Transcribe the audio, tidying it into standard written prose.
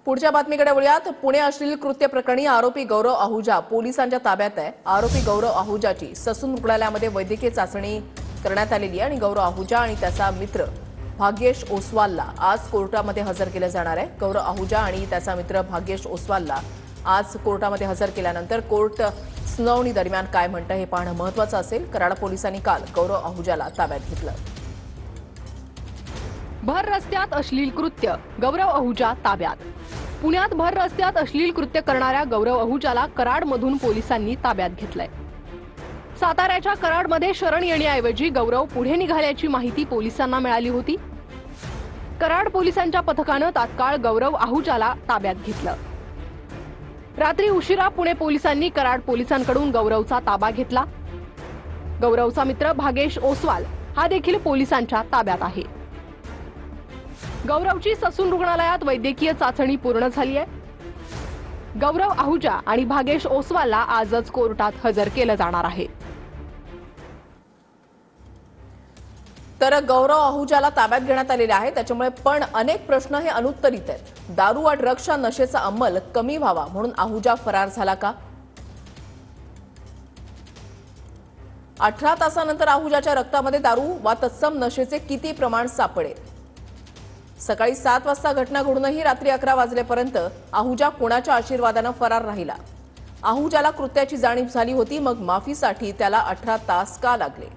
पुढच्या बातमीकडे वळूयात। पुणे अश्लील कृत्य प्रकरणी आरोपी गौरव आहुजा पोलिसांच्या ताब्यात आहे। आरोपी गौरव आहुजाची ससून रुग्णालयामध्ये वैद्यकीय चाचणी करण्यात आलेली आहे आणि गौरव आहुजा आणि त्याचा मित्र भाग्येश ओसवालला आज कोर्टामध्ये हजर केलं जाणार आहे। गौरव आहुजा आणि त्याचा मित्र भाग्येश ओसवालला आज कोर्टामध्ये हजर केल्यानंतर कोर्ट सुनावणी दरम्यान काय म्हणतं हे पाहणं महत्त्वाचं असेल। कराड पोलिसांनी काल गौरव आहुजाला ताब्यात घेतलं। भर रस्त्यात अश्लील कृत्य, गौरव आहुजा ताब्यात। पुण्यात भर रस्त्यात अश्लील कृत्य करणाऱ्या गौरव आहुजाला कराडमधून पोलिसांनी ताब्यात घेतलंय। साताऱ्याच्या कराडमध्ये शरण येण्याऐवजी गौरव पुढे निघाल्याची माहिती पोलिसांना मिळाली होती। कराड पोलिसांच्या पथकानं तात्काळ गौरव आहुजाला ताब्यात घेतलं। रात्री उशिरा पुणे पोलिसांनी कराड पोलिसांकडून गौरवचा ताबा घेतला। गौरवचा मित्र भाग्येश ओसवाल हा देखील पोलिसांच्या ताब्यात आहे। गौरवची ससून रुग्णालयात वैद्यकीय चाचणी पूर्ण झाली आहे। गौरव आहुजा आणि भाग्येश ओसवालला आजच कोर्टात हजर केलं जाणार आहे। तर गौरव आहुजाला ताब्यात घेण्यात आलेले आहे, त्याच्यामुळे पण अनेक प्रश्न हे अनुत्तरित आहेत। दारू व ड्रग्सच्या नशेचा अंमल कमी व्हावा म्हणून आहुजा फरार झाला का? 18 तासानंतर आहुजाच्या रक्तामध्ये दारू वा तत्सम नशेचे किती प्रमाण सापडेल? सकाळी 7 वाजता घटना घडूनही रात्री 11 वाजलेपर्यंत आहुजा कोणाच्या आशीर्वादानं फरार राहिला? आहुजाला कृत्याची जाणीव झाली होती, मग माफीसाठी त्याला 18 तास का लागले?